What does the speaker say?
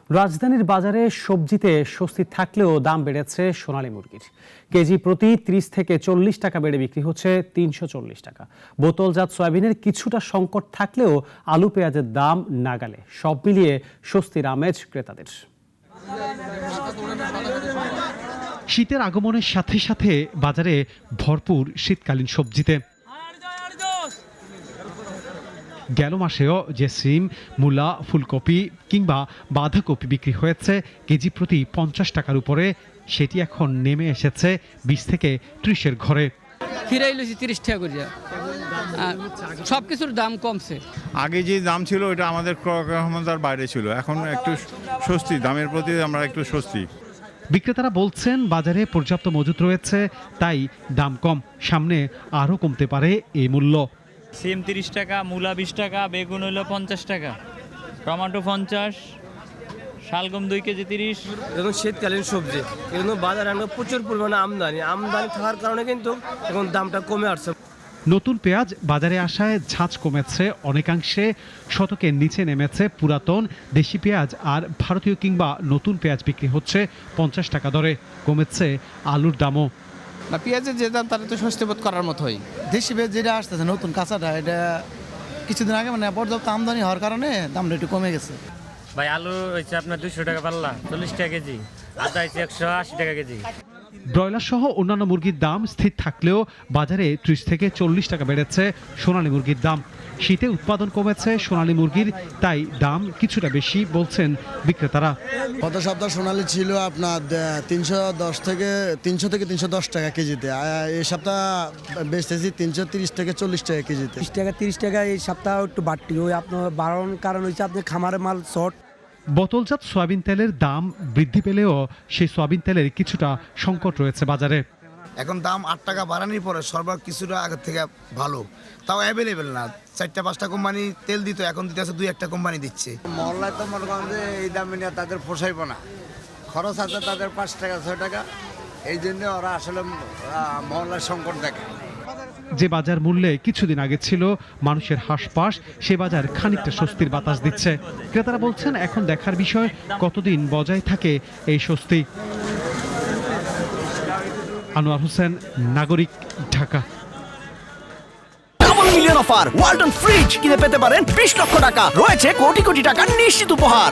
রাজধানীর বাজারে সবজিতে স্বস্তি থাকলেও দাম বেড়েছে সোনালী মুরগির। কেজি প্রতি 30 থেকে 40 টাকা বেড়ে বিক্রি হচ্ছে 340 টাকা। বোতলজাত সয়াবিনের কিছুটা সংকট থাকলেও আলু পেঁয়াজের দাম নাগালে। সব মিলিয়ে স্বস্তির আমেজ ক্রেতাদের। শীতের আগমনের সাথে সাথে বাজারে ভরপুর শীতকালীন সবজিতে। গেল মাসেও যে সিম, মূলা, ফুলকপি কিংবা বাঁধাকপি বিক্রি হয়েছে কেজি প্রতি 50 টাকার উপরে, সেটি এখন নেমে এসেছে 20 থেকে 30-এর ঘরে। খিরাই লইছি 30 টাকা করে, সব কিছুর দাম কমছে। আগে যে দাম ছিল ওটা আমাদের ক্রয় ক্ষমতার বাইরে ছিল, এখন একটু স্বস্তি, দামের প্রতি আমরা একটু স্বস্তি। বিক্রেতারা বলছেন বাজারে পর্যাপ্ত মজুত রয়েছে, তাই দাম কম, সামনে আরও কমতে পারে এই মূল্য। সিম 30 টাকা, মূলা 20 টাকা, বেগুন হইল 50 টাকা, টমেটো 50, শালগম 2 কেজি 30। এখন শীতকালীন সবজি, এগুলো বাজারে আমরা প্রচুর পরিমাণে আমদানি থাকার কারণে কিন্তু এখন দামটা কমে আসছে। নতুন পেঁয়াজ বাজারে আসায় ঝাঁজ কমেছে অনেকাংশে, শতকের নিচে নেমেছে পুরাতন দেশি পেঁয়াজ, আর ভারতীয় কিংবা নতুন পেঁয়াজ বিক্রি হচ্ছে 50 টাকা দরে। কমেছে আলুর দামও। না, পেঁয়াজের যে দাম তারা তো স্বস্তি বোধ করার মতোই। দেশি পেঁয়াজ যেটা আসতেছে নতুন কাঁচাটা, এটা কিছুদিন আগে পর্যাপ্ত আমদানি হওয়ার কারণে দামটা একটু কমে গেছে। ভাই আলু হচ্ছে আপনার 200 টাকা পাল্লা, 40 টাকা কেজি, আদা হচ্ছে 180 টাকা কেজি। ব্রয়লার সহ অন্যান্য মুরগির দাম স্থির থাকলেও বাজারে 30 থেকে 40 টাকা বেড়েছে সোনালী মুরগির দাম। শীতে উৎপাদন কমেছে সোনালী মুরগির, তাই দাম কিছুটা বেশি বলছেন বিক্রেতারা। গত সপ্তাহ সোনালী ছিল আপনার 300 থেকে 310 টাকা কেজিতে, এই সপ্তাহ বেচতেছি 330 থেকে 40 টাকা কেজিতে। 30 টাকা এই সপ্তাহ একটু বাড়তি, ওই আপনার বাড়ানোর কারণ হচ্ছে আপনি খামারের মাল শর্ট। বোতলজাত সয়াবিন তেলের দাম বৃদ্ধি পেলেও সেই সয়াবিন তেলের কিছুটা সংকট রয়েছে বাজারে। এখন দাম 8 টাকা বাড়ানোর পরে সরবরাহ কিছুটা আগের থেকে ভালো, তাও অ্যাভেলেবেল না। 4-5টা কোম্পানি তেল দিত, এখন দিতেছে 2-1টা কোম্পানি দিচ্ছে। মহল্লায় তো মনে করেন যে এই দামে নিয়ে তাদের পোষাইব না, খরচ আছে তাদের 5 টাকা 6 টাকা, এই জন্য ওরা আসলে মহল্লার সংকট দেখে। যে বাজার মূল্যে কিছুদিন আগে ছিল মানুষের হাসপাস, সে বাজার খানিকটা স্বস্তির বাতাস দিচ্ছে। ক্রেতারা বলছেন এখন দেখার বিষয় কতদিন বজায় থাকে এই স্বস্তি। আনোয়ার হোসেন, নাগরিক, Dhaka. Double million offer Walton fridge কিনে পেতে পারেন 20 লক্ষ টাকা, রয়েছে কোটি কোটি টাকার নিশ্চিত উপহার।